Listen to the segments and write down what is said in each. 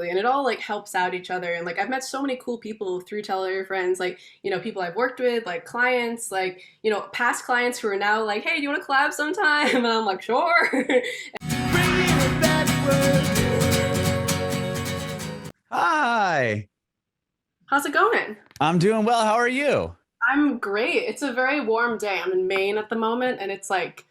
and it all like helps out each other. And like I've met so many cool people through Teller friends, like, you know, people I've worked with, like clients, like, you know, past clients who are now like, hey, do you want to collab sometime? And I'm like, sure. Hi, How's it going? I'm doing well. How are you? I'm great. It's a very warm day. I'm in Maine at the moment, and it's like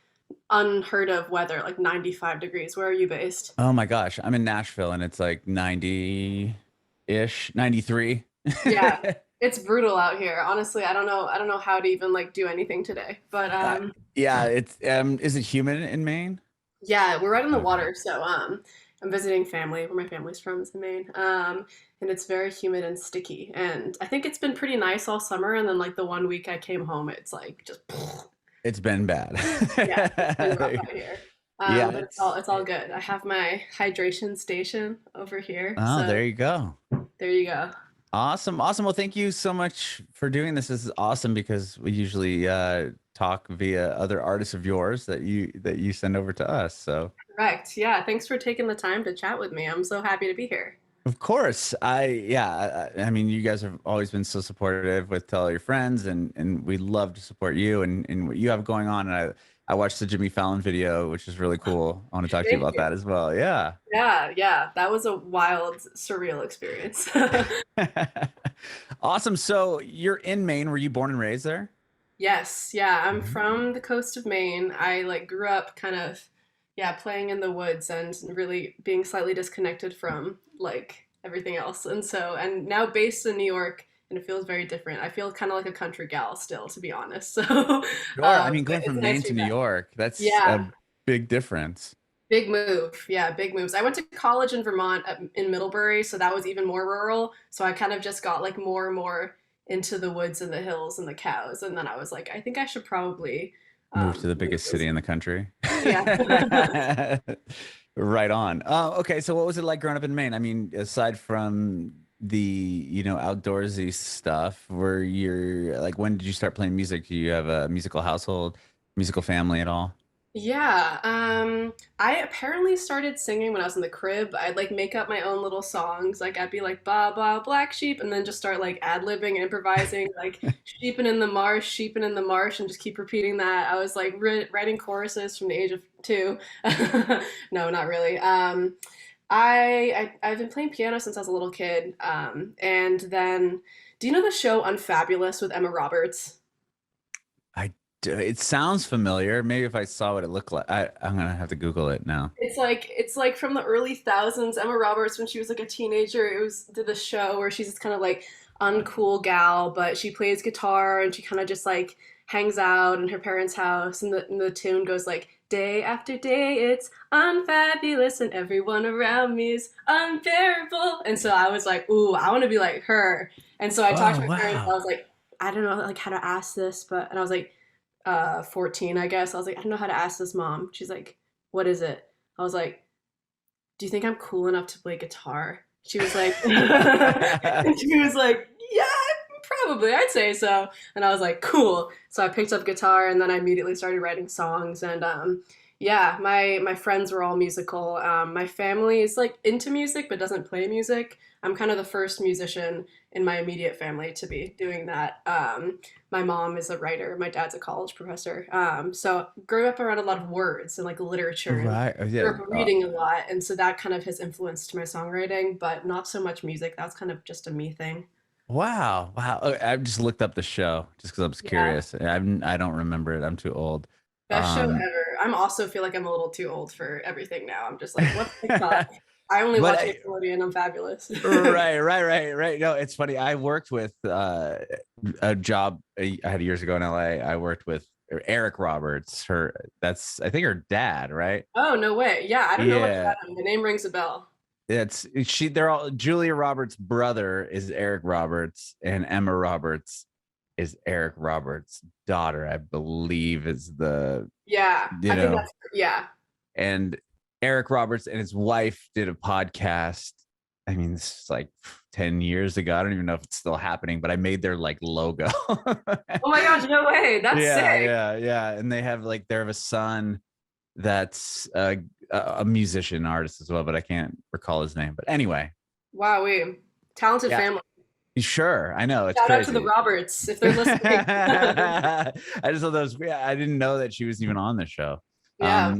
unheard of weather, like 95 degrees. Where are you based? Oh my gosh, I'm in Nashville and it's like 90-ish, 93. Yeah, it's brutal out here. Honestly, I don't know. I don't know how to even like do anything today. But Uh, yeah, it's is it humid in Maine? yeah, we're right on the Okay. water, so I'm visiting family. Where my family's from is in Maine. And it's very humid and sticky. And I think it's been pretty nice all summer. And then like the one week I came home, it's like just It's been bad. yeah, it's been rough out here. Yeah, But it's all good. I have my hydration station over here, oh, so there you go. there you go. Awesome, awesome. Well, thank you so much for doing this. This is awesome because we usually talk via other artists of yours that you send over to us. So Correct. Yeah, thanks for taking the time to chat with me. I'm so happy to be here. of course, I mean, you guys have always been so supportive with tell all your friends, and we love to support you and what you have going on. And I watched the Jimmy Fallon video, which is really cool. I want to talk to you Thank about you. that as well. Yeah. Yeah, yeah, that was a wild, surreal experience. Awesome. So you're in Maine. Were you born and raised there? Yes, yeah, I'm Mhm. from the coast of Maine. I like grew up kind of, yeah, playing in the woods and really being slightly disconnected from like everything else. And now based in New York, and it feels very different. I feel kind of like a country gal still, to be honest. So, Sure. I mean, but going it's from nice Maine to be to New back. York, that's a Yeah, big difference. big move. Yeah, big moves. I went to college in Vermont in Middlebury, so that was even more rural. So I kind of just got like more and more into the woods and the hills and the cows. And then I was like, I think I should probably Move to the move biggest this. city in the country. Yeah. Right on. Okay, so what was it like growing up in Maine? I mean, aside from the, outdoorsy stuff, were you like when did you start playing music? Do you have a musical household, musical family at all? Yeah, I apparently started singing when I was in the crib. I'd like make up my own little songs. Like I'd be like ba ba black sheep and then just start like ad-libbing, improvising, like sheeping in the marsh, and just keep repeating that. I was like writing choruses from the age of 2. No, not really. I've been playing piano since I was a little kid. And then do you know the show Unfabulous with Emma Roberts? It sounds familiar. Maybe if I saw what it looked like, I'm gonna have to Google it now. It's like from the early thousands. Emma Roberts, when she was like a teenager, it was did this show where she's this kind of like uncool gal, but she plays guitar and she kind of just like hangs out in her parents' house, and the tune goes like day after day, it's unfabulous, and everyone around me is unbearable. And so I was like, ooh, I want to be like her. And so I talked Oh, to my parents. I wow. was like, I don't know like how to ask this, but and I was like 14, I guess. I was like, I don't know how to ask this, mom. She's like, what is it? I was like, do you think I'm cool enough to play guitar? She was like, and she was like, yeah, probably, I'd say so. And I was like, cool. So I picked up guitar and then I immediately started writing songs. And yeah, my friends were all musical. My family is like into music but doesn't play music. I'm kind of the first musician in my immediate family to be doing that. My mom is a writer. My dad's a college professor. So grew up around a lot of words and like literature, and Right. Yeah. grew up reading a lot, and so that kind of has influenced my songwriting, but not so much music. That's kind of just a me thing. Wow. Wow. I just looked up the show just because I was Yeah, curious. I don't remember it. I'm too old. best show Um, ever. I'm also feel like I'm a little too old for everything now. I'm just like, what's TikTok? I only but watch Nickelodeon. I'm fabulous. right. No, it's funny. I worked with a job I had years ago in LA. I worked with Eric Roberts. That's I think her dad, right? Oh, no way. Yeah, I don't know much Yeah. about him. The name rings a bell. They're all Julia Roberts' brother is Eric Roberts, and Emma Roberts is Eric Roberts' daughter, I believe is the, Yeah, you I think know, that's, yeah. and Eric Roberts and his wife did a podcast. I mean, this is like 10 years ago. I don't even know if it's still happening, but I made their like logo. Oh my gosh, no way. That's sick. Yeah. And they have a son that's a musician artist as well, but I can't recall his name. But anyway, Wow, we talented Yeah, family. sure. I know it's Shout out to the crazy. Roberts if they're listening. I just thought that was, yeah, I didn't know that she was even on the show. Yeah,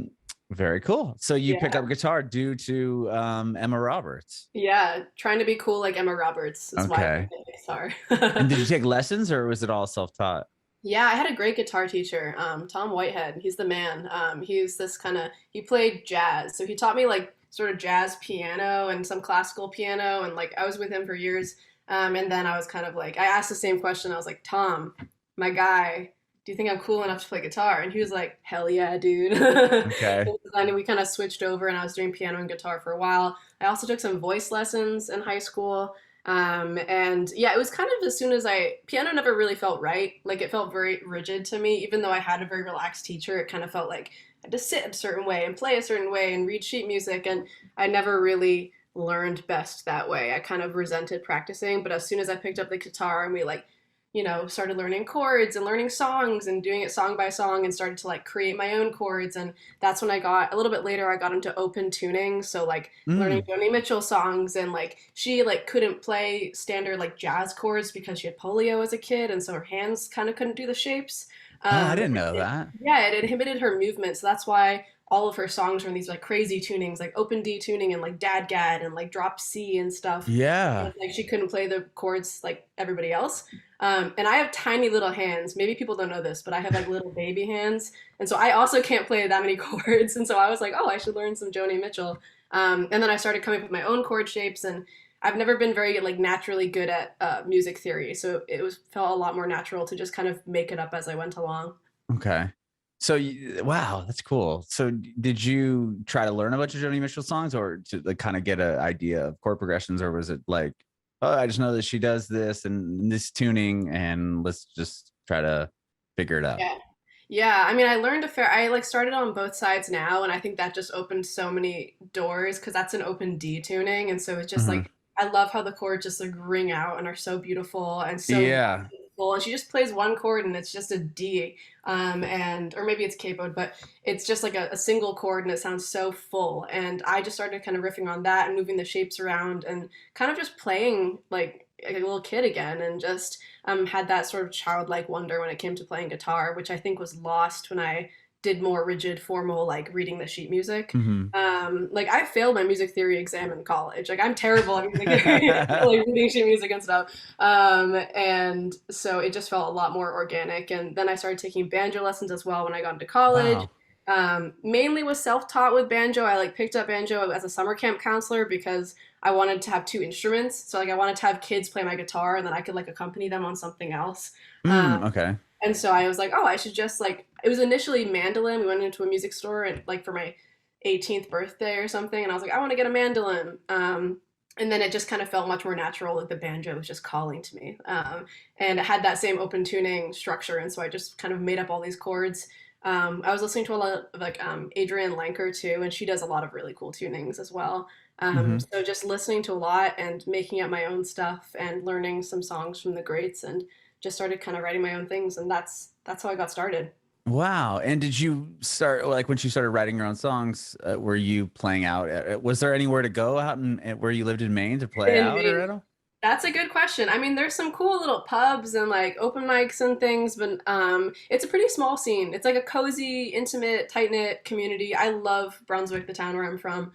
Very cool. So you pick yeah, up guitar due to Emma Roberts. yeah. Trying to be cool like Emma Roberts is why I Okay. picked up And did guitar. you take lessons or was it all self-taught? Yeah, I had a great guitar teacher, Tom Whitehead. He's the man. He's this kind of he played jazz, so he taught me like sort of jazz piano and some classical piano, and like I was with him for years. And then I was kind of like I asked the same question. I was like, Tom, my guy, do you think I'm cool enough to play guitar? And he was like, Hell yeah, dude. Okay. And we kind of switched over, and I was doing piano and guitar for a while. I also took some voice lessons in high school. And yeah, it was kind of as soon as piano never really felt right. Like it felt very rigid to me, even though I had a very relaxed teacher. It kind of felt like I had to sit a certain way and play a certain way and read sheet music. And I never really learned best that way. I kind of resented practicing. But as soon as I picked up the guitar and we like, started learning chords and learning songs and doing it song by song and started to like create my own chords. And that's when I got a little bit later, I got into open tuning. So like learning Mm. Joni Mitchell songs and like she like couldn't play standard like jazz chords because she had polio as a kid. And so her hands kind of couldn't do the shapes. Oh, I Um, didn't know that. yeah, it inhibited her movement. So that's why all of her songs are in these like crazy tunings, like open D tuning and like dadgad and like drop C and stuff. Yeah. Like she couldn't play the chords like everybody else. And I have tiny little hands. Maybe people don't know this, but I have like little baby hands. And so I also can't play that many chords. And so I was like, oh, I should learn some Joni Mitchell. And then I started coming up with my own chord shapes. And I've never been very like naturally good at music theory. So it was felt a lot more natural to just kind of make it up as I went along. Okay. So, wow, that's cool. So, did you try to learn a bunch of Joni Mitchell songs, or to like kind of get an idea of chord progressions, or was it like, oh, I just know that she does this and this tuning, and let's just try to figure it out? Yeah. Yeah, I mean, I like started on both sides now, and I think that just opened so many doors because that's an open D tuning, and so it's just Hmm. like I love how the chords just like ring out and are so beautiful and so Yeah. beautiful. And she just plays one chord and it's just a D, and or maybe it's capoed, but it's just like a single chord and it sounds so full. And I just started kind of riffing on that and moving the shapes around and kind of just playing like a little kid again, and just had that sort of childlike wonder when it came to playing guitar, which I think was lost when I did more rigid, formal, like reading the sheet music. Hmm. Like I failed my music theory exam in college. Like I'm terrible at music theory, like reading sheet music and stuff. And so it just felt a lot more organic. And then I started taking banjo lessons as well when I got into college. Wow. Mainly was self-taught with banjo. I like picked up banjo as a summer camp counselor because I wanted to have two instruments. So like I wanted to have kids play my guitar and then I could like accompany them on something else. Okay. And so I was like, oh, I should just like it was initially mandolin. We went into a music store and like for my 18th birthday or something, and I was like, I want to get a mandolin. And then it just kind of felt much more natural, like the banjo was just calling to me. And it had that same open tuning structure, and so I just kind of made up all these chords. I was listening to a lot of like Adrianne Lenker too, and she does a lot of really cool tunings as well. Hmm. So just listening to a lot and making up my own stuff and learning some songs from the greats, and just started kind of writing my own things, and that's how I got started. Wow. And did you start like when she started writing your own songs? Were you playing out? Was there anywhere to go out where you lived in Maine to play In out or Maine. at all? That's a good question. I mean, there's some cool little pubs and like open mics and things, but it's a pretty small scene. It's like a cozy, intimate, tight-knit community. I love Brunswick, the town where I'm from.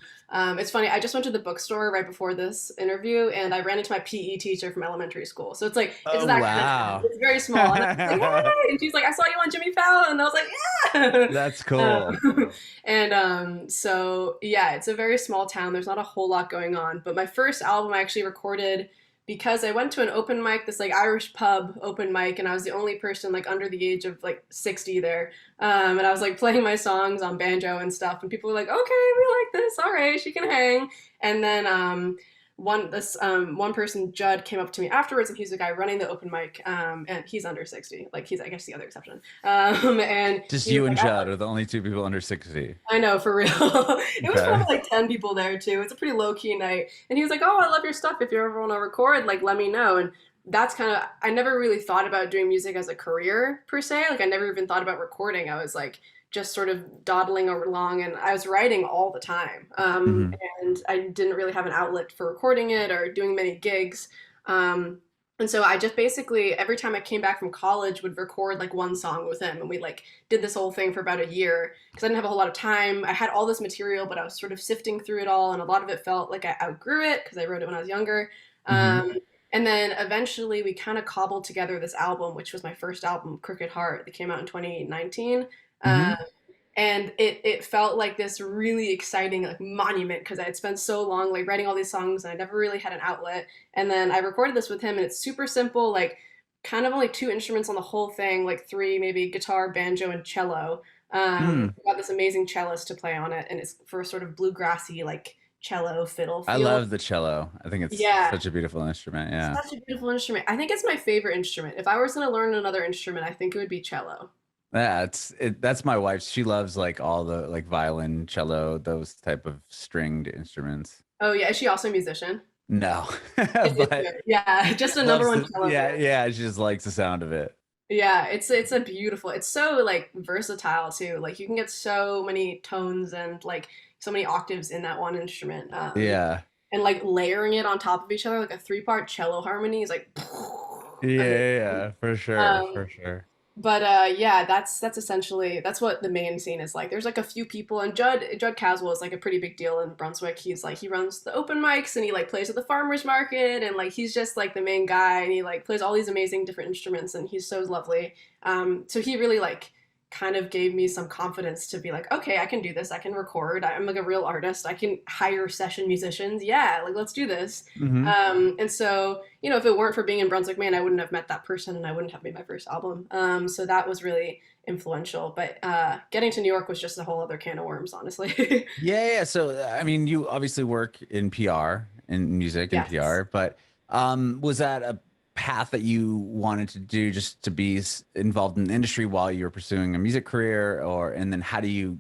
It's funny, I just went to the bookstore right before this interview and I ran into my PE teacher from elementary school. So it's like it's Oh, that kind of town. wow. It's very small. And I was like, hey! And she's like, I saw you on Jimmy Fallon. And I was like, yeah. That's cool. And so yeah, it's a very small town. There's not a whole lot going on. But my first album I actually recorded because I went to an open mic, this like Irish pub open mic, and I was the only person like under the age of like 60 there. And I was like playing my songs on banjo and stuff, and people were like, "Okay, we like this. All right, she can hang." And then one person, Judd, came up to me afterwards, and he's the guy running the open mic, and he's under 60. Like he's I guess the other exception. And Just he was you and like, Judd are the only two people under 60. I know, for real. It was Okay. probably like 10 people there too. It's a pretty low key night. And he was like, "Oh, I love your stuff. If you ever want to record, like let me know." And that's kind of I never really thought about doing music as a career per se. Like I never even thought about recording. I was like just sort of dawdling along, and I was writing all the time. Hmm. And I didn't really have an outlet for recording it or doing many gigs. And so I just basically every time I came back from college would record like one song with him, and we like did this whole thing for about a year because I didn't have a whole lot of time. I had all this material, but I was sort of sifting through it all, and a lot of it felt like I outgrew it because I wrote it when I was younger. Hmm. Um, and then eventually we kind of cobbled together this album, which was my first album, Crooked Heart, that came out in 2019. Hmm. Um, and it felt like this really exciting like monument because I had spent so long like writing all these songs and I never really had an outlet. And then I recorded this with him, and it's super simple, like kind of only two instruments on the whole thing, like three maybe: guitar, banjo, and cello. Mm. We got this amazing cellist to play on it, and it's for sort of bluegrassy like cello fiddle I feel. love the cello. I think it's Yeah, such a beautiful instrument. Yeah. such a beautiful instrument. I think it's my favorite instrument. If I was going to learn another instrument, I think it would be cello. Yeah, that's my wife. She loves like all the like violin, cello, those type of stringed instruments. Oh yeah, is she also a musician? No, Is it but good? Yeah, just a number loves one the cello yeah, fan. yeah, she just likes the sound of it. Yeah, it's a beautiful. It's so like versatile too. Like you can get so many tones and like so many octaves in that one instrument. Yeah. And like layering it on top of each other, like a three-part cello harmony is like Yeah, amazing. yeah, yeah, for sure, Um, for sure. but yeah, that's essentially that's what the Maine scene is like. There's like a few people, and Judd Caswell is like a pretty big deal in Brunswick. He's like he runs the open mics and he like plays at the farmers market, and like he's just like the main guy, and he like plays all these amazing different instruments, and he's so lovely. So he really like kind of gave me some confidence to be like, okay, I can do this. I can record. I'm like a real artist. I can hire session musicians. Yeah, like let's do this. Hmm. And so, you know, if it weren't for being in Brunswick, Maine, I wouldn't have met that person and I wouldn't have made my first album. So that was really influential. But getting to New York was just a whole other can of worms, honestly. Yeah, yeah. So, I mean, you obviously work in PR, in music and Yes. PR, but was that a path that you wanted to do just to be involved in the industry while you were pursuing a music career, or and then how do you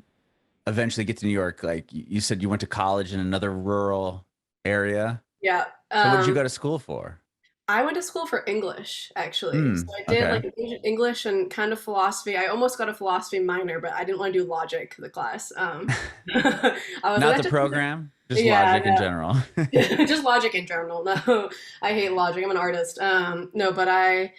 eventually get to New York? Like you said, you went to college in another rural area. Yeah. So, what did you go to school for? I went to school for English, actually. So Hmm. I did Okay. like English and kind of philosophy. I almost got a philosophy minor, but I didn't want to do logic, the class. I was like, Not that the just, program, just yeah, logic in no. general. Just logic in general. No, I hate logic. I'm an artist. No, but I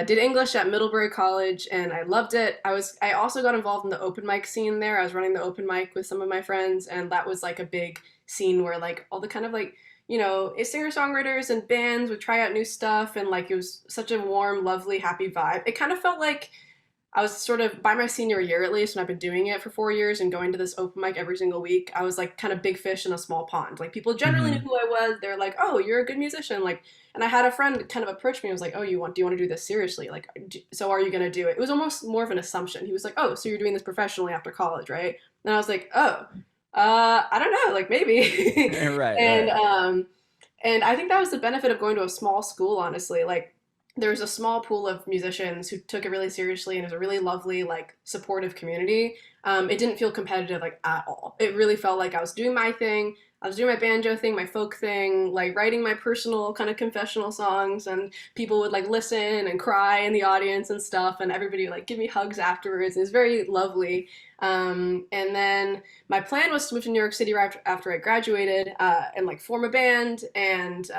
did English at Middlebury College and I loved it. I also got involved in the open mic scene there. I was running the open mic with some of my friends, and that was like a big scene where like all the kind of like singer-songwriters and bands would try out new stuff, and like it was such a warm, lovely, happy vibe. It kind of felt like I was sort of by my senior year at least, and I've been doing it for 4 years and going to this open mic every single week. I was like kind of big fish in a small pond. Like people generally knew Hmm. who I was. They're like, "Oh, you're a good musician." Like, and I had a friend kind of approach me and was like, "Oh, do you want to do this seriously? Like, so are you gonna do it?" It was almost more of an assumption. He was like, "Oh, so you're doing this professionally after college, right?" And I was like, "Oh, I don't know, like maybe." Right, and right. um, and I think that was the benefit of going to a small school, honestly. Like there was a small pool of musicians who took it really seriously, and it was a really lovely, like supportive community. It didn't feel competitive like at all. It really felt like I was doing my thing. I was doing my banjo thing, my folk thing, like writing my personal kind of confessional songs, and people would like listen and cry in the audience and stuff, and everybody would like give me hugs afterwards. It was very lovely. And then my plan was to move to New York City right after I graduated, and like form a band and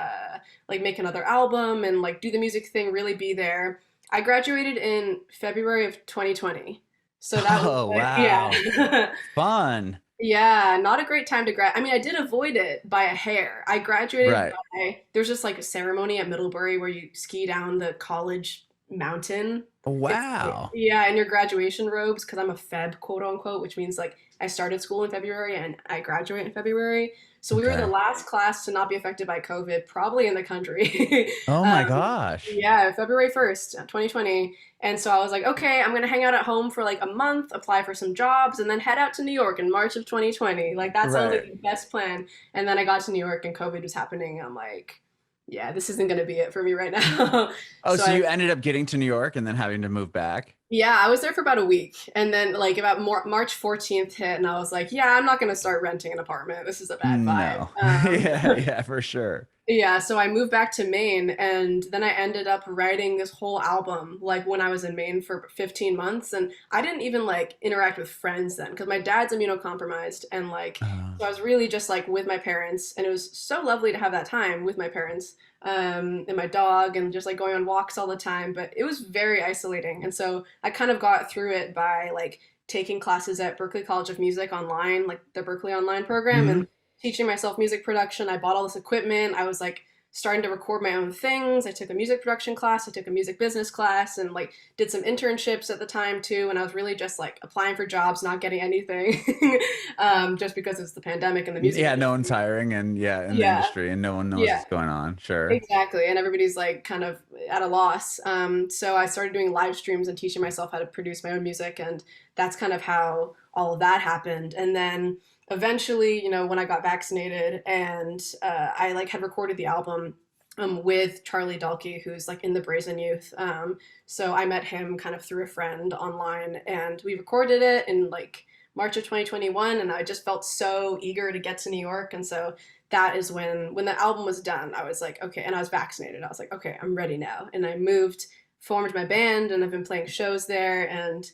like make another album and like do the music thing, really be there. I graduated in February of 2020. So that was Oh, like, wow. yeah. Fun. Yeah, not a great time to grad. I mean, I did avoid it by a hair. I graduated Right. by there's just like a ceremony at Middlebury where you ski down the college mountain. It's Wow. yeah, in your graduation robes because I'm a Feb, quote unquote, which means like I started school in February and I graduate in February. So we were the Okay. last class to not be affected by COVID, probably in the country. Oh my gosh. Yeah, February 1st, 2020. And so I was like, okay, I'm gonna hang out at home for like a month, apply for some jobs, and then head out to New York in March of 2020. Like that sounds like Right. the best plan. And then I got to New York and COVID was happening. I'm like, yeah, this isn't gonna be it for me right now. Oh, So so I you ended up getting to New York and then having to move back? yeah, I was there for about a week, and then like about March 14th hit, and I was like, yeah, I'm not gonna start renting an apartment. This is a bad vibe. No. Yeah, yeah, for sure. Yeah, so I moved back to Maine and then I ended up writing this whole album like when I was in Maine for 15 months and I didn't even like interact with friends then because my dad's immunocompromised and like Uh, so I was really just like with my parents and it was so lovely to have that time with my parents and my dog and just like going on walks all the time, but it was very isolating. And so I kind of got through it by like taking classes at Berklee College of Music online, like the Berklee online program and mhm. teaching myself music production. I bought all this equipment. I was like starting to record my own things. I took a music production class. I took a music business class and like did some internships at the time too. And I was really just like applying for jobs, not getting anything, just because it's the pandemic and the music Yeah, no one's industry. hiring, and yeah, in the Yeah, industry, and no one knows yeah, what's going on. Sure. exactly. And everybody's like kind of at a loss. So I started doing live streams and teaching myself how to produce my own music. And that's kind of how all of that happened. And then eventually, when I got vaccinated and I like had recorded the album with Charlie Dalkey, who's like in the Brazen Youth. So I met him kind of through a friend online and we recorded it in like March of 2021. And I just felt so eager to get to New York. And so that is when the album was done, I was like, okay, and I was vaccinated. I was like, okay, I'm ready now. And I moved, formed my band, and I've been playing shows there. And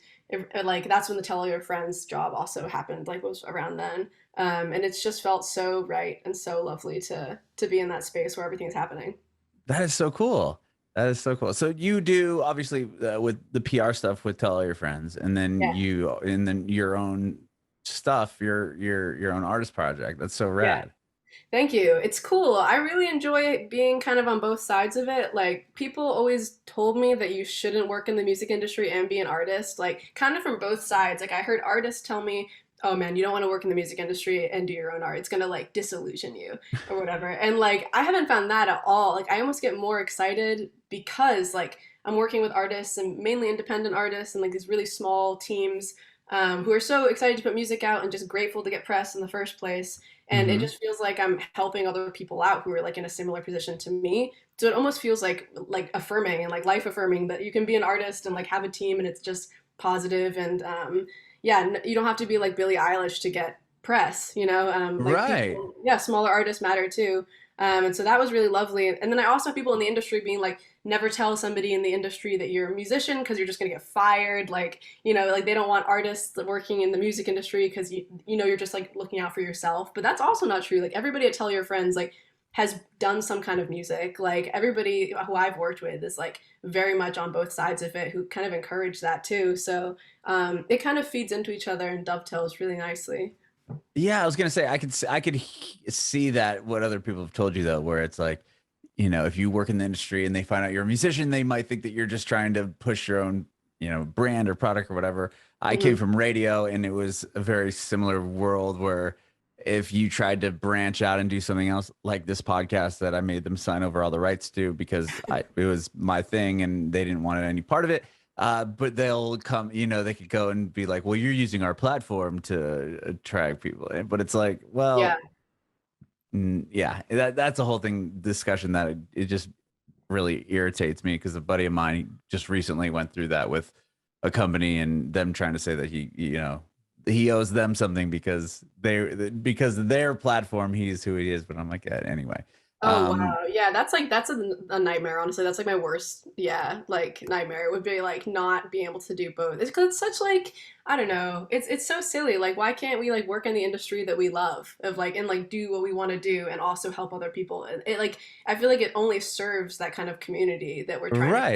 like that's when the Tell All Your Friends job also happened. Like was around then, and it's just felt so right and so lovely to be in that space where everything's happening. That is so cool. That is so cool. So you do obviously with the PR stuff with Tell All Your Friends, Yeah, and then your own stuff, your own artist project. That's so yeah. rad. Thank you. It's cool. I really enjoy being kind of on both sides of it. Like, people always told me that you shouldn't work in the music industry and be an artist, like, kind of from both sides. Like, I heard artists tell me, oh man, you don't want to work in the music industry and do your own art. It's gonna, like, disillusion you or whatever. And, like, I haven't found that at all. Like, I almost get more excited because, like, I'm working with artists and mainly independent artists and, like, these really small teams who are so excited to put music out and just grateful to get press in the first place and it Hmm. just feels like I'm helping other people out who are like in a similar position to me. So it almost feels like affirming and like life affirming that you can be an artist and like have a team and it's just positive and yeah, you don't have to be like Billie Eilish to get press, like Right. people, yeah, smaller artists matter too. And so that was really lovely. And then I also have people in the industry being like, never tell somebody in the industry that you're a musician because you're just going to get fired. Like, like they don't want artists working in the music industry because you're just like looking out for yourself. But that's also not true. Like everybody at Tell Your Friends like has done some kind of music. Like everybody who I've worked with is like very much on both sides of it who kind of encourage that too. So it kind of feeds into each other and dovetails really nicely. Yeah, I was gonna say I could see that what other people have told you though, where it's like, if you work in the industry and they find out you're a musician, they might think that you're just trying to push your own, brand or product or whatever. I came Mhm. from radio, and it was a very similar world where if you tried to branch out and do something else, like this podcast that I made them sign over all the rights to because it was my thing and they didn't want any part of it. But they'll come, they could go and be like, well, you're using our platform to attract people. But it's like, Yeah. well, yeah, that's a whole thing discussion that it just really irritates me because a buddy of mine just recently went through that with a company and them trying to say that he owes them something because their platform he's who he is. But I'm like, yeah, anyway. Oh um wow. Yeah, that's a nightmare, honestly. That's like my worst, yeah, like nightmare would be like not being able to do both. It's because it's such like I don't know. It's so silly. Like why can't we like work in the industry that we love of like and like do what we want to do and also help other people? It like I feel like it only serves that kind of community that we're trying to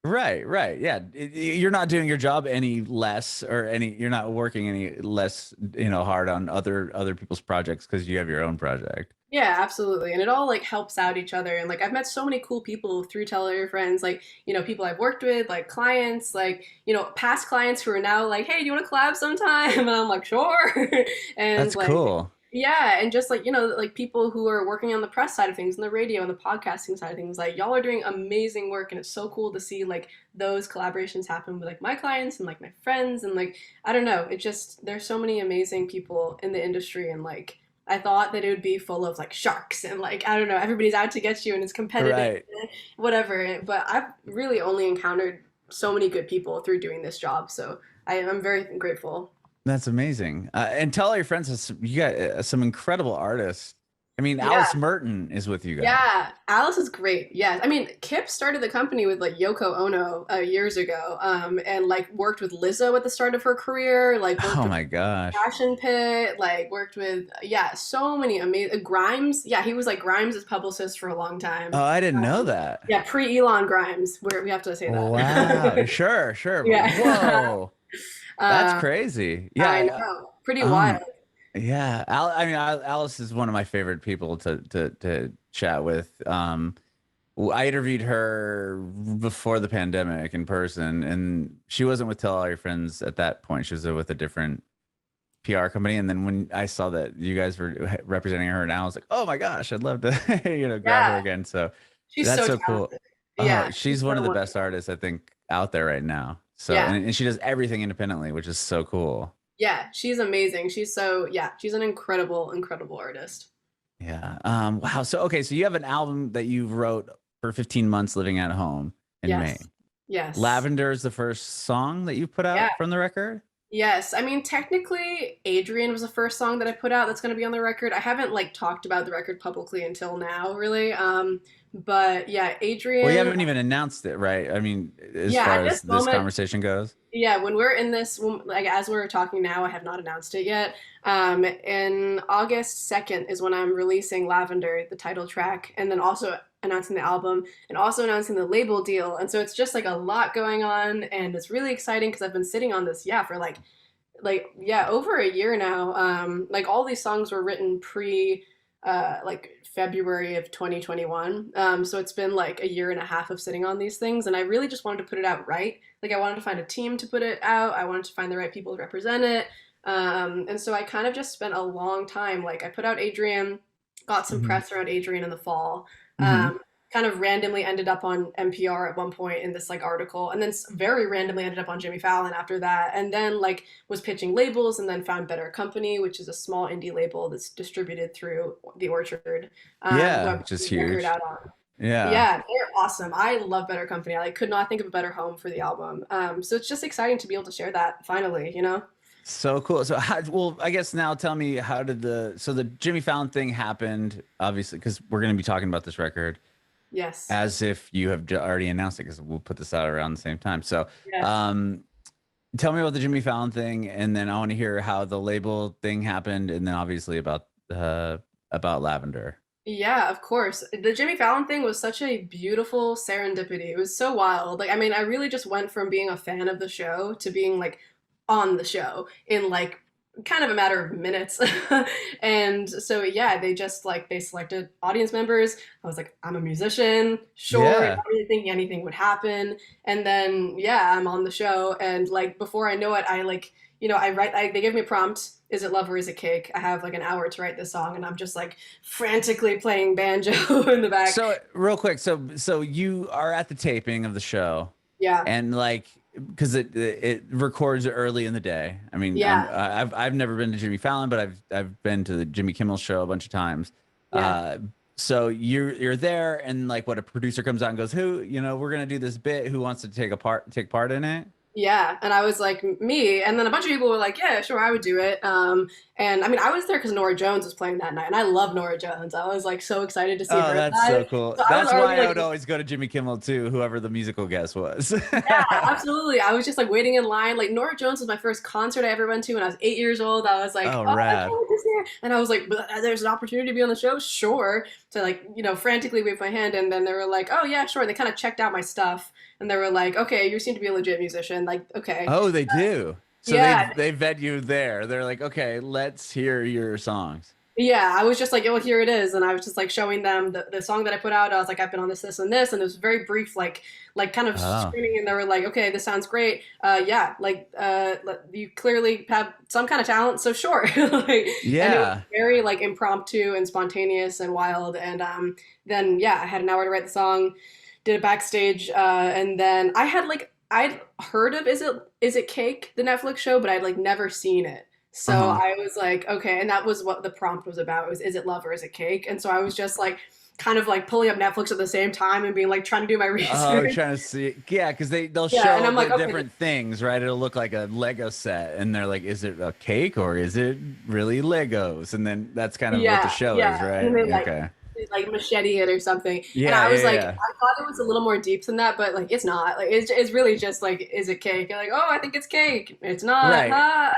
right. Right. Yeah. You're not doing your job any less or you're not working any less, hard on other people's projects because you have your own project. Yeah, absolutely. And it all like helps out each other. And like I've met so many cool people through Tell Your Friends, like, people I've worked with, like clients, like, past clients who are now like, hey, do you want to collab sometime? And I'm like, sure. And That's like, cool. yeah, and just like, like people who are working on the press side of things and the radio and the podcasting side of things, like y'all are doing amazing work and it's so cool to see like those collaborations happen with like my clients and like my friends and like I don't know, it just there's so many amazing people in the industry and like I thought that it would be full of like sharks and like I don't know, everybody's out to get you and it's competitive, Right. whatever. But I've really only encountered so many good people through doing this job, so I'm very grateful. That's amazing. And tell all your friends, you got some incredible artists I mean, Yeah. Alice Merton is with you guys. Yeah, Alice is great. Yes, I mean Kip started the company with like Yoko Ono years ago, and like worked with Lizzo at the start of her career. Like worked Oh with my gosh. Passion Pit. Like worked with so many amazing Grimes. Yeah, he was like Grimes' publicist for a long Oh, time. I didn't know that. Yeah, pre Elon Grimes. Where we have to say Wow. that. Sure, sure. Yeah, Whoa. That's uh, crazy. I Yeah. know, pretty wild. Um, yeah. I mean, Alice is one of my favorite people to chat with. I interviewed her before the pandemic in person, and she wasn't with Tell All Your Friends at that point. She was with a different PR company. And then when I saw that you guys were representing her now, I was like, oh my gosh, I'd love to, grab her Yeah, again. So she's that's so so cool. talented. Oh, Yeah, she's she's one so of the best wonderful. artists I think out there right now. So, Yeah. and she does everything independently, which is so cool. Yeah, she's amazing. She's an incredible, incredible artist. Yeah. Wow. So, okay. So you have an album that you wrote for 15 months living at home in Yes. Maine. Yes. Lavender is the first song that you put Yeah. out from the record. Yes. I mean, technically, Adrienne was the first song that I put out that's going to be on the record. I haven't like talked about the record publicly until now, really. But yeah, Well, you Adrienne, haven't even announced it, right? I mean, as yeah, far at as this this moment, conversation goes. yeah, when we're in this, like as we're talking now, I have not announced it yet. In August 2nd is when I'm releasing Lavender, the title track, and then also announcing the album and also announcing the label deal. And so it's just like a lot going on, and it's really exciting because I've been sitting on this, yeah, for over a year now. Like all these songs were written pre like February of 2021. So it's been like a year and a half of sitting on these things, and I really just wanted to put it out right. Like I wanted to find a team to put it out. I wanted to find the right people to represent it. And so I kind of just spent a long time. Like I put out Adrienne, got some Hmm. press around Adrienne in the fall. Hmm. Kind of randomly ended up on NPR at one point in this like article, and then very randomly ended up on Jimmy Fallon after that, and then like was pitching labels, and then found Better Company, which is a small indie label that's distributed through The Orchard, who Yeah, I put which is the record huge. out on. Yeah. Yeah, they're awesome. I love Better Company. I like, could not think of a better home for the album. So it's just exciting to be able to share that finally, you know? So cool. So, well, I guess now tell me how did the Jimmy Fallon thing happened? Obviously, because we're going to be talking about this record Yes. as if you have already announced it, because we'll put this out around the same time. So, Yes. um, tell me about the Jimmy Fallon thing, and then I want to hear how the label thing happened, and then obviously about Lavender. Yeah, of course. The Jimmy Fallon thing was such a beautiful serendipity. It was so wild. Like, I mean, I really just went from being a fan of the show to being like on the show in like kind of a matter of minutes. And so, yeah, they just like they selected audience members. I was like, I'm a musician, sure, Yeah. not really thinking anything would happen. And then, yeah, I'm on the show. And like before I know it, I like, they give me a prompt. Is it love or is it cake? I have like an hour to write this song, and I'm just like frantically playing banjo in the back. So real quick, so you are at the taping of the show, Yeah, and like because it records early in the day. I mean, yeah, I've never been to Jimmy Fallon, but I've been to the Jimmy Kimmel show a bunch of times. yeah. So you're there, and like what a producer comes out and goes, who we're gonna do this bit. Who wants to take part in it? Yeah, and I was like, me, and then a bunch of people were like, yeah, sure, I would do it. And I mean, I was there because Nora Jones was playing that night, and I love Nora Jones. I was like so excited to see Oh, her that's live. so cool. So I was That's why already I like, would always go to Jimmy Kimmel too, whoever the musical guest was. yeah, absolutely. I was just like waiting in line. Like Nora Jones was my first concert I ever went to when I was 8 years old. I was like, Oh, oh, I can't rad. wait to see her. And I was like, there's an opportunity to be on the show, sure. So like, frantically waved my hand, and then they were like, oh yeah, sure. And they kind of checked out my stuff, and they were like, okay, you seem to be a legit musician. Like, okay, Oh, they do. So yeah, they vet you there. They're like, okay, let's hear your songs. yeah, I was just like, well, here it is, and I was just like showing them the song that I put out. I was like, I've been on this, and this, and it was very brief, like kind of Oh, screening, and they were like, okay, this sounds great. Yeah, like you clearly have some kind of talent, so sure. Like, and it was yeah. very like impromptu and spontaneous and wild. And then yeah, I had an hour to write the song, did it backstage, and then I'd heard of Is It Cake, the Netflix show, but I'd like never seen it. So Uh-huh. I was like, okay, and that was what the prompt was about. It was, is it love or is it cake? And so I was just like kind of like pulling up Netflix at the same time and being like trying to do my Oh, research. trying to see. Yeah, because they'll Yeah, and show I'm the like, okay, different things, right? It'll look like a Lego set, and they're like, is it a cake or is it really Legos? And then that's kind of what the yeah, show is, yeah. And then right? they Okay. like machete it or something. And Yeah, I was yeah, like, yeah. I thought it was a little more deep than that, but like it's not. Like it's really just like, is it cake? You're like, oh, I think it's cake. It's not. Right, Ha.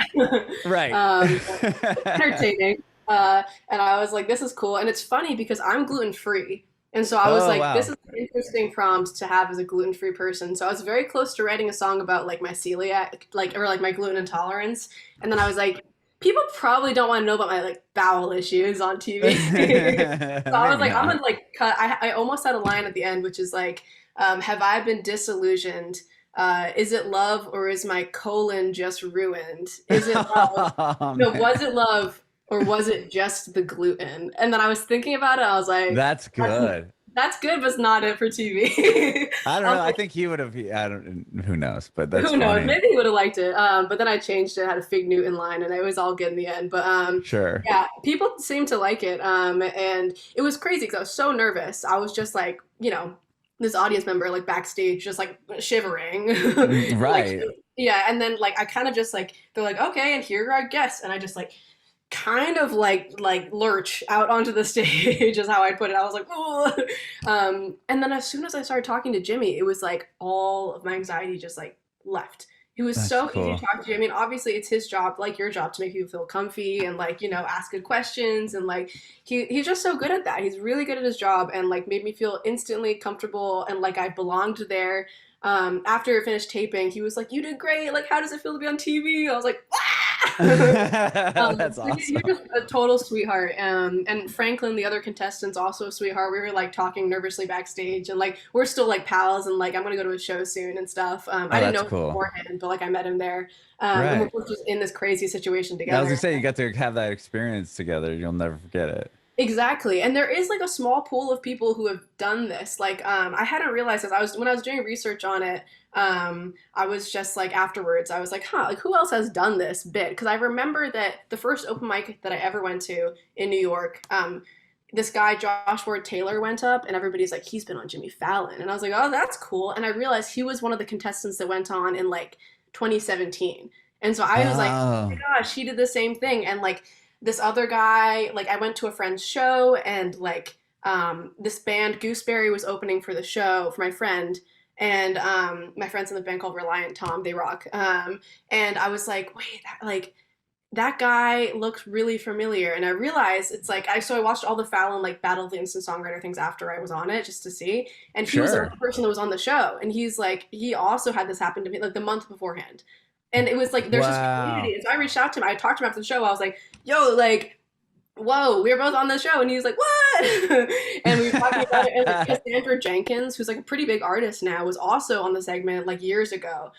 right. But it's entertaining. And I was like, this is cool. And it's funny because I'm gluten free. And so I was Oh, like, this wow. is an interesting prompt to have as a gluten free person. So I was very close to writing a song about like my celiac, like, or like my gluten intolerance. And then I was like, people probably don't want to know about my like bowel issues on TV. So I was Maybe like, I'm not. gonna like cut. I almost had a line at the end, which is like, have I been disillusioned? Is it love or is my colon just ruined? Is it love? Oh, No, man. was it love or was it just the gluten? And then I was thinking about it. I was like, That's that's, good. that's good, but it's not it for TV. I don't I know. was I like, think he would have. I don't. Who knows? But that's who knows? funny. Maybe he would have liked it. But then I changed it, had a Fig Newton line, and it was all good in the end. But Sure. yeah, people seemed to like it. And it was crazy because I was so nervous. I was just like, this audience member like backstage, just like shivering, like Right. yeah. And then like I kind of just like they're like, okay, and here are our guests, and I just like kind of like lurch out onto the stage is how I put it. I was like, oh. And then as soon as I started talking to Jimmy, it was like all of my anxiety just like left. He was That's so easy to cool. talk to. I mean, obviously it's his job, like your job, to make you feel comfy and like, ask good questions. And like he's just so good at that. He's really good at his job and like made me feel instantly comfortable and like I belonged there. After it finished taping, he was like, "You did great. Like, how does it feel to be on TV?" I was like, "Ah!" That's You're awesome. just a total sweetheart. And Franklin, the other contestant's also a sweetheart. We were like talking nervously backstage, and like we're still like pals, and like I'm gonna go to a show soon and stuff. I Oh, didn't that's know him cool. beforehand, but like I met him there, and we're Right. both just in this crazy situation I was gonna together. say you got to have that experience together. You'll never forget it. Exactly. And there is like a small pool of people who have done this. Like I hadn't realized this. I was when I was doing research on it, I was just like afterwards, I was like, huh, like who else has done this bit? Because I remember that the first open mic that I ever went to in New York, this guy Josh Ward Taylor went up and everybody's like, he's been on Jimmy Fallon. And I was like, oh, that's cool. And I realized he was one of the contestants that went on in like 2017. And so I was like, oh Oh, my gosh, he did the same thing. And like this other guy, like I went to a friend's show and like this band Gooseberry was opening for the show for my friend. And my friend's in the band called Reliant Tom. They rock. And I was like, wait, that guy looks really familiar. And I realized it's like so I watched all the Fallon like Battle of the Instant Songwriter things after I was on it just to see. And he was the sure. only person that was on the show. And he's like, he also had this happen to me like the month beforehand. And it was like there's this community. Wow. And so I reached out to him. I talked to him after the show. I was like, yo, like whoa, we were both on the show. And he was like, what? And we were talking about it. And like Cassandra Jenkins, who's like a pretty big artist now, was also on the segment like years ago.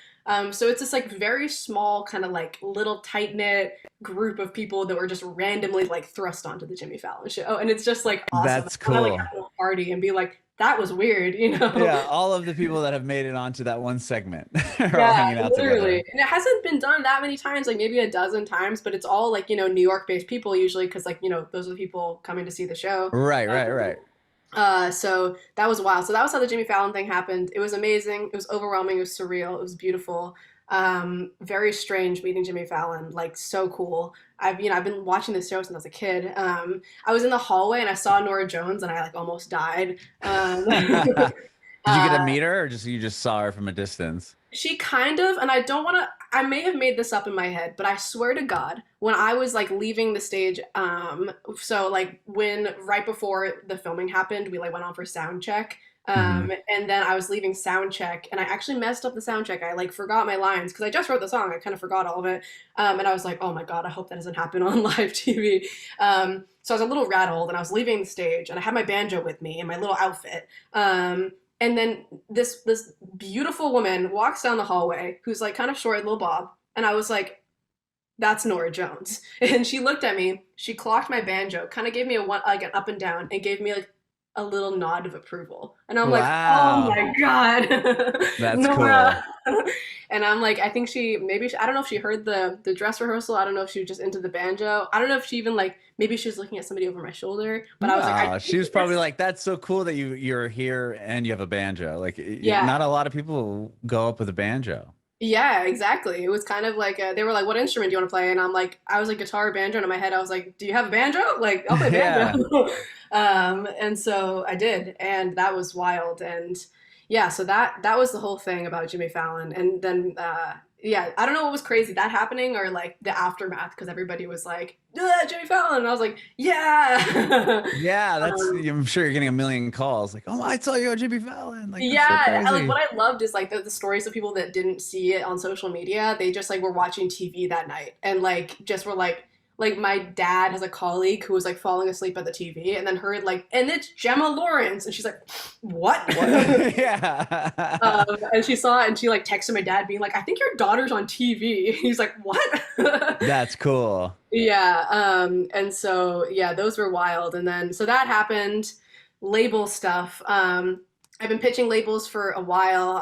So it's this like very small, kind of like little tight knit group of people that were just randomly like thrust onto the Jimmy Fallon show. And it's just like awesome. That's I like have cool. a little party and be like, that was weird, you know? Yeah, all of the people that have made it onto that one segment are all Yeah, hanging out literally. together. And it hasn't been done that many times, like maybe a dozen times, but it's all like, New York based people usually because like, those are the people coming to see the show. Right, right, Um, right. so that was wild. So that was how the Jimmy Fallon thing happened. It was amazing. It was overwhelming. It was surreal. It was beautiful. Very strange meeting Jimmy Fallon. Like so cool. I've been watching this show since I was a kid. I was in the hallway and I saw Nora Jones and I like almost died. Did you get to Uh, meet her or just you just saw her from a distance? She kind of, and I don't want to, I may have made this up in my head, but I swear to God, when I was like leaving the stage, so like when right before the filming happened, we like went on for sound check. Hmm. And then I was leaving sound check and I actually messed up the sound check. I like forgot my lines because I just wrote the song. I kind of forgot all of it. And I was like, oh my God, I hope that doesn't happen on live TV. So I was a little rattled and I was leaving the stage and I had my banjo with me and my little outfit. And then this beautiful woman walks down the hallway who's like kind of short, little bob, and I was like, "That's Nora Jones." And she looked at me, she clocked my banjo, kind of gave me a one like an up and down, and gave me like a little nod of approval. And I'm like, oh Wow. my God, That's Nora. cool. And I'm like, I think I don't know if she heard the dress rehearsal. I don't know if she was just into the banjo. I don't know if she even like, maybe she was looking at somebody over my shoulder. But I was like, I No, she think was probably this, like, "That's so cool that you're here and you have a banjo." Like, yeah. not a lot of people go up with a banjo. Yeah, exactly. It was kind of like they were like, "What instrument do you want to play?" And I'm like, I was like guitar, banjo, and in my head I was like, "Do you have a banjo? Like, I'll play banjo." Yeah. And so I did, and that was wild. And yeah, so that was the whole thing about Jimmy Fallon. And then yeah, I don't know what was crazy, that happening or like the aftermath, because everybody was like, Jimmy Fallon, and I was like, yeah. Yeah, that's Um, I'm sure you're getting a million calls like, "Oh, I saw you on Jimmy Fallon." Like, that's so Yeah, like what crazy. I loved is like the stories of people that didn't see it on social media. They just like were watching TV that night and like just were like my dad has a colleague who was like falling asleep at the TV and then heard like, and it's Gemma Laurence, and she's like, what? What? Yeah. And she saw it and she like texted my dad being like, I think your daughter's on TV. He's like, what? That's cool. Yeah, and so yeah, those were wild. And then so that happened, label stuff. I've been pitching labels for a while.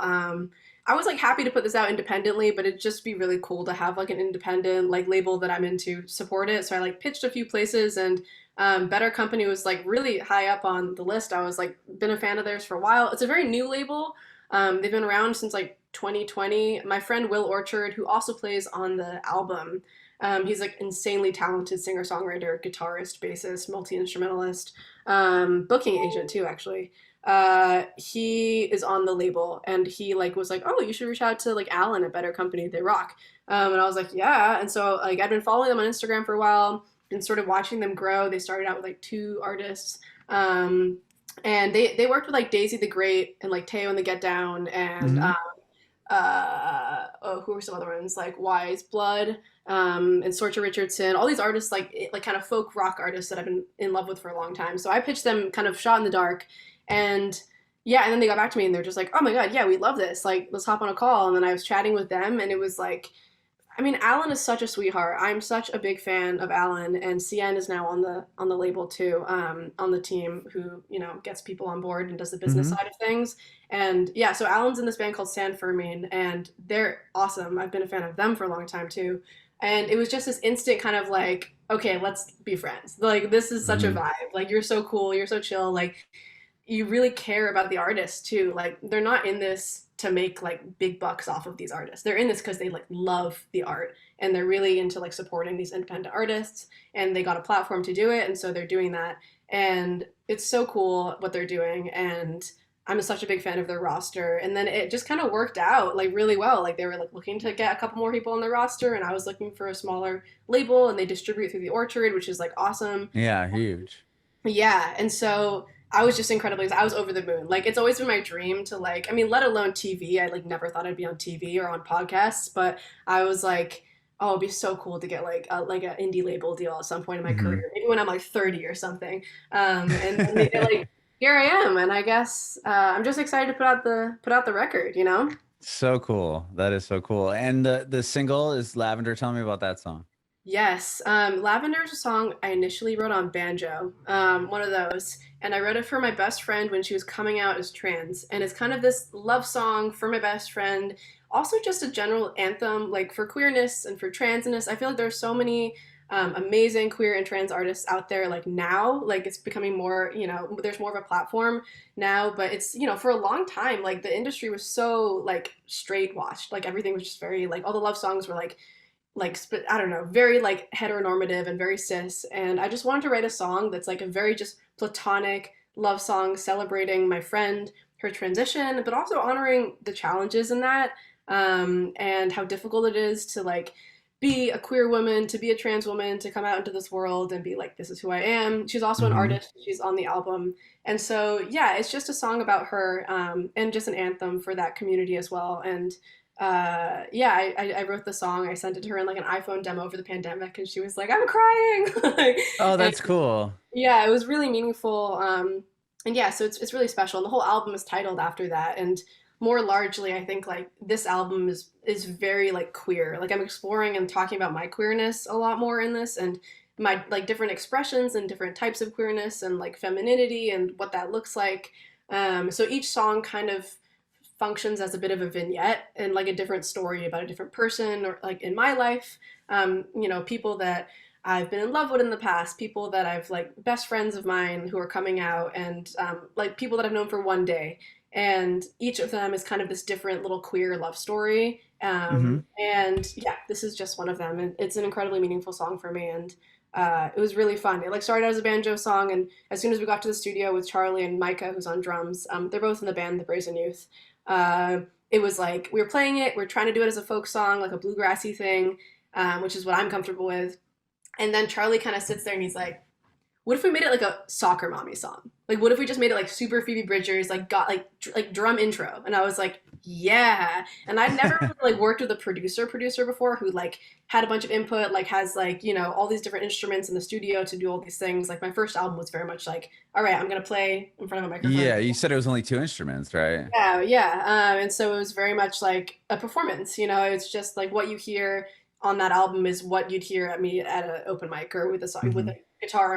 I was like happy to put this out independently, but it'd just be really cool to have like an independent like label that I'm into support it. So I like pitched a few places, and Better Company was like really high up on the list. I was like been a fan of theirs for a while. It's a very new label. They've been around since like 2020. My friend Will Orchard, who also plays on the album, he's like insanely talented singer-songwriter, guitarist, bassist, multi-instrumentalist, booking agent too, actually. He is on the label, and he like was like, oh, you should reach out to like Alan at Better Company, they rock. And I was like, yeah. And so like I've been following them on Instagram for a while and sort of watching them grow. They started out with like two artists. And they worked with like Daisy the Great and like Teo and the Get Down, and Hmm. oh, who were some other ones like Wise Blood, and Sorcha Richardson, all these artists like kind of folk rock artists that I've been in love with for a long time. So I pitched them kind of shot in the dark, and yeah, and then they got back to me and they're just like, oh my god, yeah, we love this. Like, let's hop on a call. And then I was chatting with them, and it was like, I mean, Alan is such a sweetheart. I'm such a big fan of Alan, and CN is now on the label too, on the team who gets people on board and does the business Hmm. side of things. And yeah, so Alan's in this band called San Fermin, and they're awesome. I've been a fan of them for a long time too, and it was just this instant kind of like, okay, let's be friends. Like this is such a Hmm. vibe. Like you're so cool, you're so chill. Like you really care about the artists too. Like they're not in this to make like big bucks off of these artists. They're in this because they like love the art and they're really into like supporting these independent artists, and they got a platform to do it, and so they're doing that. And it's so cool what they're doing, and I'm such a big fan of their roster. And then it just kind of worked out like really well. Like they were like looking to get a couple more people on their roster, and I was looking for a smaller label, and they distribute through the Orchard, which is like awesome. Yeah, huge. Yeah, and so I was just incredibly, I was over the moon. Like it's always been my dream to like, I mean, let alone TV. I like never thought I'd be on TV or on podcasts, but I was like, oh, it'd be so cool to get like an indie label deal at some point in my Hmm. career, maybe when I'm like 30 or something. And maybe like here I am, and I guess I'm just excited to put out the record, you know? So cool. That is so cool. And the single is Lavender. Tell me about that song. Yes, Lavender is a song I initially wrote on banjo, one of those, and I wrote it for my best friend when she was coming out as trans, and it's kind of this love song for my best friend, also just a general anthem like for queerness and for transness. I feel like there's so many amazing queer and trans artists out there like now, like it's becoming more, there's more of a platform now, but it's, for a long time, like the industry was so like straight washed, like everything was just very like all the love songs were I don't know, very like heteronormative and very cis. And I just wanted to write a song that's like a very just platonic love song celebrating my friend, her transition, but also honoring the challenges in that, and how difficult it is to like be a queer woman, to be a trans woman, to come out into this world and be like, this is who I am. She's also an Hmm. artist, she's on the album. And so, yeah, it's just a song about her, and just an anthem for that community as well. And yeah, I wrote the song. I sent it to her in like an iPhone demo over the pandemic, and she was like, "I'm crying." Oh, And that's cool. yeah, it was really meaningful. And yeah, so it's really special. And the whole album is titled after that. And more largely, I think like this album is very like queer. Like I'm exploring and talking about my queerness a lot more in this, and my like different expressions and different types of queerness and like femininity and what that looks like. So each song kind of functions as a bit of a vignette and like a different story about a different person or like in my life, people that I've been in love with in the past, people that I've like best friends of mine who are coming out, and like people that I've known for one day. And each of them is kind of this different little queer love story. Hmm. And yeah, this is just one of them. And it's an incredibly meaningful song for me. And it was really fun. It like started out as a banjo song, and as soon as we got to the studio with Charlie and Micah, who's on drums, they're both in the band, the Brazen Youth. It was like we were playing it, we are trying to do it as a folk song, like a bluegrassy thing, which is what I'm comfortable with. And then Charlie kind of sits there and he's like, what if we made it like a soccer mommy song? Like, what if we just made it like super Phoebe Bridgers, like got like drum intro? And I was like, yeah. And I'd never really like worked with a producer before who like had a bunch of input, like has like all these different instruments in the studio to do all these things. Like my first album was very much like, all right, I'm gonna play in front of a microphone. Yeah, you said it was only two instruments, right? Yeah, yeah. And so it was very much like a performance. It's just like what you hear on that album is what you'd hear at me at an open mic or with a song with Hmm. a guitar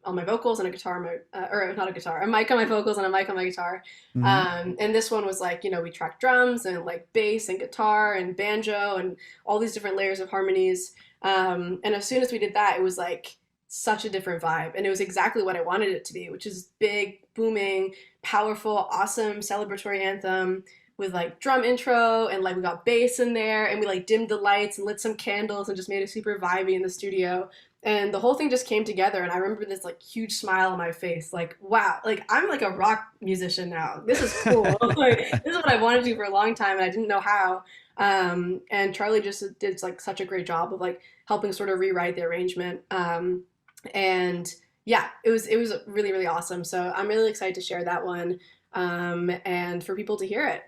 on my vocals and a guitar on my or not a guitar, a mic on my vocals and a mic on my guitar. Hmm. And this one was like we tracked drums and like bass and guitar and banjo and all these different layers of harmonies. And as soon as we did that, it was like such a different vibe, and it was exactly what I wanted it to be, which is big, booming, powerful, awesome celebratory anthem with like drum intro, and like we got bass in there, and we like dimmed the lights and lit some candles and just made it super vibey in the studio. And the whole thing just came together, and I remember this like huge smile on my face, like wow, like I'm like a rock musician now. This is cool. Like this is what I wanted to do for a long time and I didn't know how. And Charlie just did like such a great job of like helping sort of rewrite the arrangement. And yeah, it was really really awesome. So I'm really excited to share that one, and for people to hear it.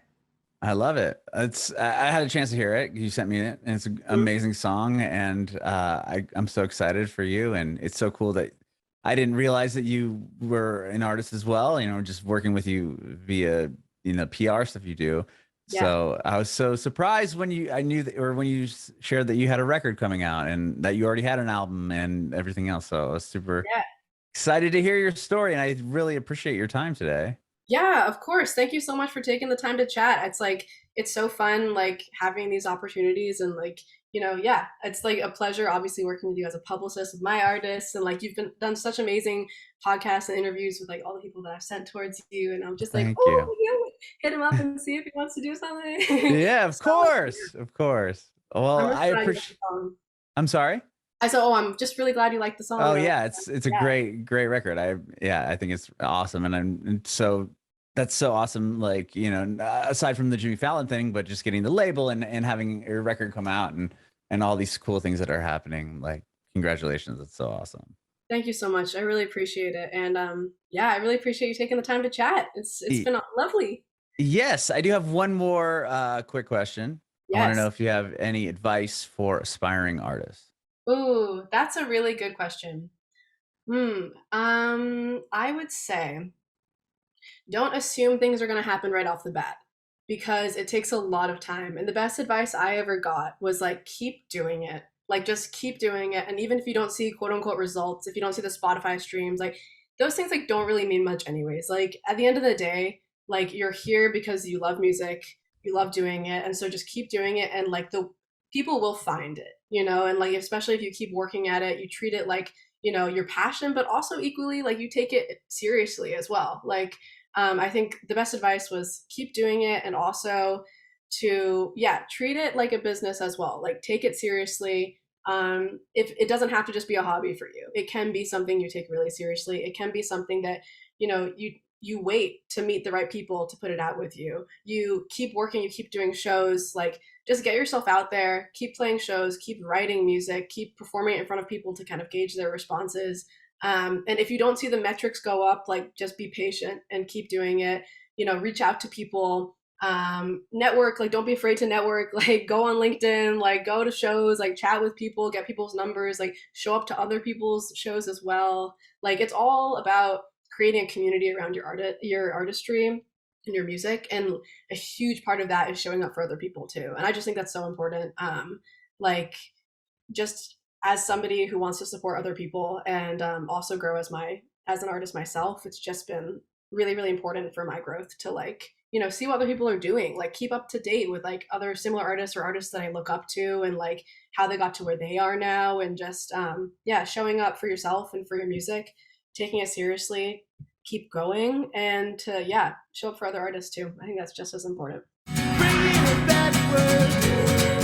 I love it. I had a chance to hear it. You sent me it, and it's an amazing song. And I'm so excited for you. And it's so cool that I didn't realize that you were an artist as well. Just working with you via PR stuff you do. Yeah, So I was so surprised when I knew that, or when you shared that you had a record coming out and that you already had an album and everything else. So I was super yeah, excited to hear your story, and I really appreciate your time today. yeah. Of course. Thank you so much for taking the time to chat. It's like it's so fun, like having these opportunities, and like yeah, it's like a pleasure. Obviously, working with you as a publicist with my artists, and like you've been done such amazing podcasts and interviews with like all the people that I've sent towards you, and I'm just like, Thank you. oh, hit him up and see if he wants to do something. Yeah, of So much. course, of course. Well, I'm really I glad you like the appreciate. song. I'm sorry. I said, oh, I'm just really glad you like the Oh song. yeah, it's a Yeah. great record. I think it's awesome, and so that's so awesome. Like aside from the Jimmy Fallon thing, but just getting the label and having your record come out and all these cool things that are happening. Like congratulations, it's so awesome. Thank you so much. I really appreciate it. And yeah, I really appreciate you taking the time to chat. It's Y- been lovely. Yes, I do have one more quick question. I want to know Yes. if you have any advice for aspiring artists. Ooh, that's a really good question. I would say don't assume things are going to happen right off the bat, because it takes a lot of time. And the best advice I ever got was like, keep doing it. Like, just keep doing it. And even if you don't see quote unquote results, if you don't see the Spotify streams, like those things like don't really mean much anyways. Like at the end of the day, like you're here because you love music, you love doing it. And so just keep doing it. And like the people will find it, and like, especially if you keep working at it, you treat it like, your passion, but also equally like you take it seriously as well. Like, I think the best advice was keep doing it, and also to yeah treat it like a business as well. Like take it seriously. If it doesn't have to just be a hobby for you, it can be something you take really seriously. It can be something that you wait to meet the right people to put it out with you. You keep working, you keep doing shows. Like just get yourself out there, keep playing shows, keep writing music, keep performing it in front of people to kind of gauge their responses. And if you don't see the metrics go up, like just be patient and keep doing it. Reach out to people, network. Like don't be afraid to network. Like go on LinkedIn, like go to shows, like chat with people, get people's numbers, like show up to other people's shows as well. Like it's all about creating a community around your artistry and your music, and a huge part of that is showing up for other people too. And I just think that's so important. Like just as somebody who wants to support other people and also grow as an artist myself, it's just been really, really important for my growth to like, you know, see what other people are doing, like keep up to date with like other similar artists or artists that I look up to, and like how they got to where they are now, and just yeah, showing up for yourself and for your music, taking it seriously, keep going, and to yeah, show up for other artists too. I think that's just as important. Bringing it backward.